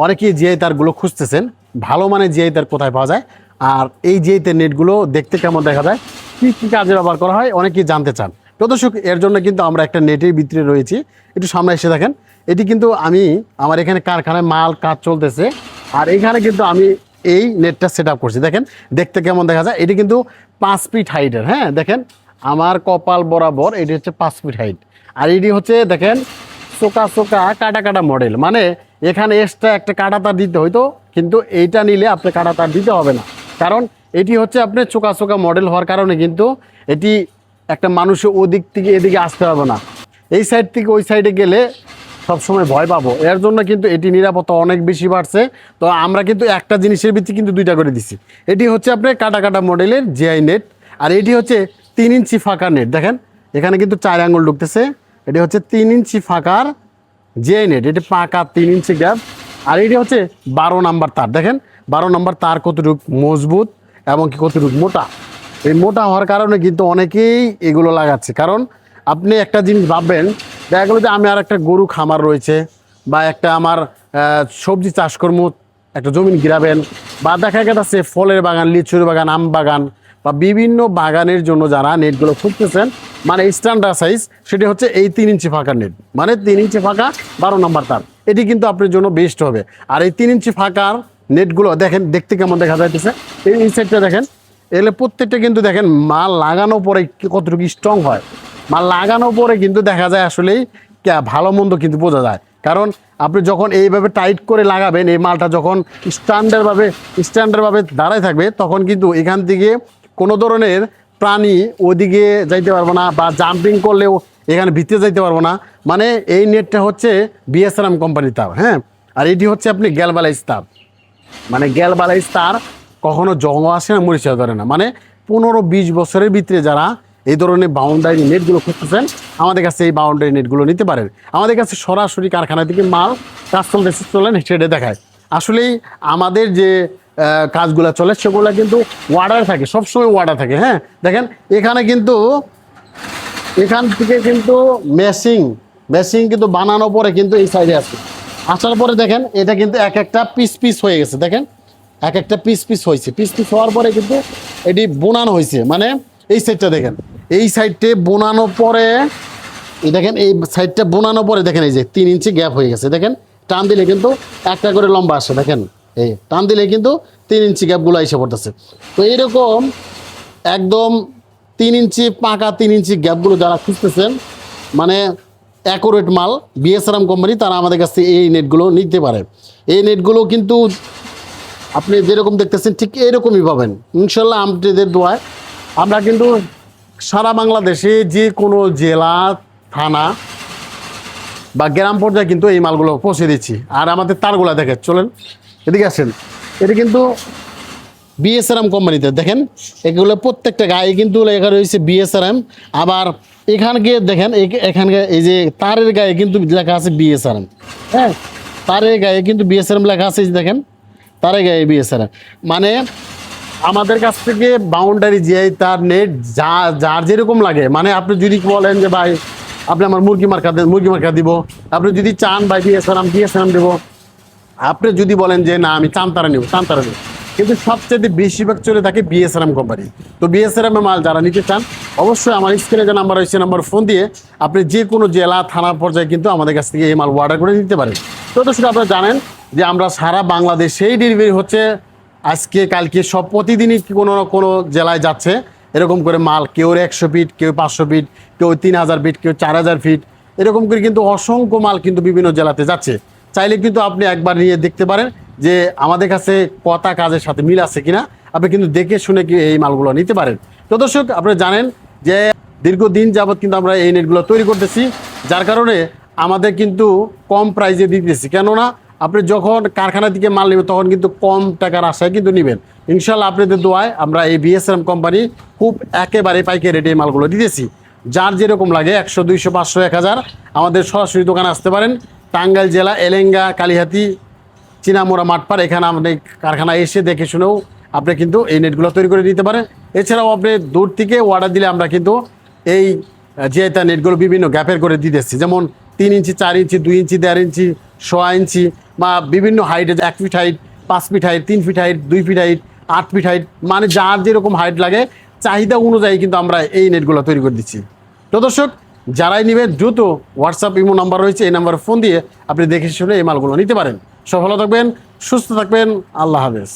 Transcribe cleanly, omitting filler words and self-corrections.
অনেকেই জিআই তারগুলো খুঁজতেছেন, ভালো মানের জিআই তার কোথায় পাওয়া যায়, আর এই জিআই তার নেটগুলো দেখতে কেমন দেখা যায়, কী কী কাজে ব্যবহার করা হয়, অনেকেই জানতে চান। তো দর্শক, এর জন্য কিন্তু আমরা একটা নেটের ভিতরে রয়েছি। একটু সামনে এসে দেখেন, এটি কিন্তু আমার এখানে কারখানায় মাল কাজ চলতেছে, আর এখানে কিন্তু আমি এই নেটটা সেট আপ করছি। দেখেন দেখতে কেমন দেখা যায়। এটি কিন্তু 5 ফিট হাইটের। হ্যাঁ দেখেন, আমার কপাল বরাবর এটি হচ্ছে 5 ফিট হাইট। আর এটি হচ্ছে দেখেন চোকা চোকা কাটা কাটা মডেল, মানে এখানে এক্সট্রা একটা কাটা তার দিতে হইতো, কিন্তু এইটা নিলে আপনি কাটা তার দিতে হবে না, কারণ এটি হচ্ছে আপনার চোকা চোকা মডেল হওয়ার কারণে কিন্তু এটি একটা মানুষের ওদিক থেকে এদিকে আসতে হবে না, এই সাইড থেকে ওই সাইডে গেলে সবসময় ভয় পাবো। এর জন্য কিন্তু এটি নিরাপত্তা অনেক বেশি বাড়ছে। তো আমরা কিন্তু একটা জিনিসের ভিত্তি কিন্তু দুইটা করে দিছি। এটি হচ্ছে আপনার কাটা কাটা মডেলের জিআই নেট, আর এটি হচ্ছে 3 ইঞ্চি ফাঁকা নেট। দেখেন এখানে কিন্তু 4 আঙ্গুল ঢুকতেছে। এটি হচ্ছে 3 ইঞ্চি ফাঁকার জিআই নেট, এটি পাকা 3 ইঞ্চি গ্যাপ। আর এটি হচ্ছে 12 নাম্বার তার। দেখেন 12 নাম্বার তার কতটুকু মজবুত এবং কি কতটুকু মোটা। এই মোটা হওয়ার কারণে কিন্তু অনেকেই এগুলো লাগাচ্ছে, কারণ আপনি একটা জিনিস ভাববেন, দেখা গেলো যে আমি আর একটা গরু খামার রয়েছে, বা একটা আমার সবজি চাষ করবো, একটা জমিন গিরাবেন, বা দেখা গেছে ফলের বাগান, লিচুর বাগান, আম বাগান, বা বিভিন্ন বাগানের জন্য যারা নেটগুলো খুঁজতেছেন, মানে স্ট্যান্ডার্ড সাইজ, সেটি হচ্ছে এই 3 ইঞ্চি ফাঁকা নেট, মানে 3 ইঞ্চি ফাঁকা 12 নম্বর তার। এটি কিন্তু আপনার জন্য বেস্ট হবে। আর এই 3 ইঞ্চি ফাঁকার নেটগুলো দেখেন দেখতে কেমন দেখা যাইতেছে। এই সাইডটা দেখেন, এগুলো প্রত্যেকটা কিন্তু দেখেন মাল লাগানোর পরে কতটুকু স্ট্রং হয়। মাল লাগানোর পরে কিন্তু দেখা যায় আসলেই ভালো মন্দ কিন্তু বোঝা যায়, কারণ আপনি যখন এইভাবে টাইট করে লাগাবেন, এই মালটা যখন স্ট্যান্ডার্ডভাবে দাঁড়ায় থাকবে, তখন কিন্তু এখান থেকে কোনো ধরনের প্রাণী ওদিকে যাইতে পারবো না, বা জাম্পিং করলেও এখানে ভিতরে যাইতে পারবো না। মানে এই নেটটা হচ্ছে বিএসআরএম কোম্পানির তার। হ্যাঁ, আর এটি হচ্ছে আপনি গ্যালভানাইজড তার, মানে গ্যালভানাইজড তার কখনো জং আসে না, মরিচা ধরে না। মানে 15-20 বছরের ভিতরে যারা এই ধরনের বাউন্ডারি নেটগুলো খুঁজতেছেন, আমাদের কাছে এই বাউন্ডারি নেটগুলো নিতে পারেন। আমাদের কাছে সরাসরি কারখানা থেকে মাল কাস্টম বেসিস চলেন সেটা দেখায়। আসলেই আমাদের যে কাজগুলো চলে সেগুলো কিন্তু ওয়ার্ডার থাকে, সবসময় ওয়ার্ডার থাকে। হ্যাঁ দেখেন এখানে কিন্তু এখান থেকে কিন্তু মেশিং কিন্তু বানানোর পরে কিন্তু এই সাইডে আসে, আসার পরে দেখেন এটা কিন্তু এক একটা পিস হয়ে গেছে। দেখেন এক একটা পিস হয়েছে, পিস হওয়ার পরে কিন্তু এটি বোনানো হয়েছে। মানে এই সাইডটা দেখেন, এই সাইডটে বোনানোর পরে এই দেখেন, এই সাইডটা বোনানোর পরে দেখেন এই যে 3 ইঞ্চি গ্যাপ হয়ে গেছে। দেখেন টান দিলে কিন্তু একটা করে লম্বা আসে। দেখেন এই টান দিলে কিন্তু 3 ইঞ্চি গ্যাপগুলো এসে পড়তেছে। তো এইরকম একদম 3 ইঞ্চি পাকা 3 ইঞ্চি গ্যাপগুলো যারা খুঁজতেছেন, মানে অ্যাকুরেট মাল, বিএসআরএম কোম্পানি, তারা আমাদের কাছ থেকে এই নেটগুলো নিতে পারে। এই নেটগুলো কিন্তু আপনি যেরকম দেখতেছেন ঠিক এরকমই পাবেন ইনশাল্লাহ আপনাদের দোয়ায়। আমরা কিন্তু সারা বাংলাদেশে যে কোনো জেলা, থানা বা গ্রাম পর্যায়ে কিন্তু এই মালগুলো পৌঁছে দিচ্ছি। আর আমাদের তারগুলো দেখে চলেন, এদিকে আসেন, এটি কিন্তু বিএসআরএম কোম্পানিতে। দেখেন এগুলো প্রত্যেকটা গায়ে কিন্তু লেখা রয়েছে বিএসআরএম। আবার এখানে গিয়ে দেখেন, এখানকার এই যে তারের গায়ে কিন্তু লেখা আছে বিএসআরএম। হ্যাঁ, তারের গায়ে কিন্তু বিএসআরএম লেখা আছে, দেখেন তারের গায়ে বিএসআরএম। মানে আমাদের কাছ থেকে বাউন্ডারি জিআই তার নেট যার যেরকম লাগে, মানে আপনি যদি বলেন যে ভাই আপনি আমার মুরগি মার্কা দিব, আপনি যদি চান ভাই বিএসআরএম দেবো, আপনি যদি বলেন যে না আমি চান্তারা নেব, কিন্তু সবচেয়ে বেশিরভাগ চলে থাকে বিএসআরএম কোম্পানি। তো বিএসআরএম এর মাল যারা নিতে চান, অবশ্যই আমার স্ক্রিনে যে নাম্বার রয়েছে নাম্বার ফোন দিয়ে আপনি যে কোনো জেলা, থানা পর্যায়ে কিন্তু আমাদের কাছ থেকে এই মাল অর্ডার করে নিতে পারেন। তো দর্শক, আপনারা জানেন যে আমরা সারা বাংলাদেশেই ডেলিভারি হচ্ছে, আজকে কালকে সব প্রতিদিনই কোনো না কোনো জেলায় যাচ্ছে এরকম করে মাল। কেউ 100 ফিট, কেউ 500 ফিট, কেউ 3000 ফিট, কেউ 4000 ফিট, এরকম করে কিন্তু অসংখ্য মাল কিন্তু বিভিন্ন জেলাতে যাচ্ছে। চাইলে কিন্তু আপনি একবার নিয়ে দেখতে পারেন যে আমাদের কাছে কথা কাজের সাথে মিল আছে কিনা। আপনি কিন্তু দেখে শুনে কি এই মালগুলো নিতে পারেন। তো দর্শক, আপনারা জানেন যে দীর্ঘদিন যাবৎ কিন্তু আমরা এই নেটগুলো তৈরি করতেছি, যার কারণে আমাদের কিন্তু কম প্রাইজে দিতেছি। কেননা আপনি যখন কারখানা থেকে মাল নেবেন তখন কিন্তু কম টাকার আশায় কিন্তু নেবেন। ইনশাল্লাহ আপনাদের দোয়ায় আমরা এই বিএসআরএম কোম্পানি খুব একেবারে পাইকারি রেটে এই মালগুলো দিতেছি। যার যেরকম লাগে 100, 200, 500, 1000 আমাদের সরাসরি দোকানে আসতে পারেন। টাঙ্গাইল জেলা এলেঙ্গা, কালিহাতি, চিনামোড়া, মাঠপাড়, এখানে আপনি কারখানা এসে দেখে শুনেও আপনি কিন্তু এই নেটগুলো তৈরি করে নিতে পারেন। এছাড়াও আপনি দূর থেকে অর্ডার দিলে আমরা কিন্তু এই জিআই তার নেটগুলো বিভিন্ন গ্যাপের করে দিতেছি, যেমন 3 ইঞ্চি, 4 ইঞ্চি, 2 ইঞ্চি, 1.5 ইঞ্চি, সোয়া ইঞ্চি বা বিভিন্ন হাইটে, 1 feet height, 5 feet height, 3 feet height, 2 feet height, 8 feet height, মানে যার যেরকম হাইট লাগে চাহিদা অনুযায়ী কিন্তু আমরা এই নেটগুলো তৈরি করে দিচ্ছি। তো দর্শক, যারাই নেবে দ্রুত হোয়াটসঅ্যাপ ইমো নাম্বার রয়েছে, এই নাম্বারে ফোন দিয়ে আপনি দেখে শুনে এই মালগুলো নিতে পারেন। সব ভালো থাকবেন, সুস্থ থাকবেন, আল্লাহ হাফেজ।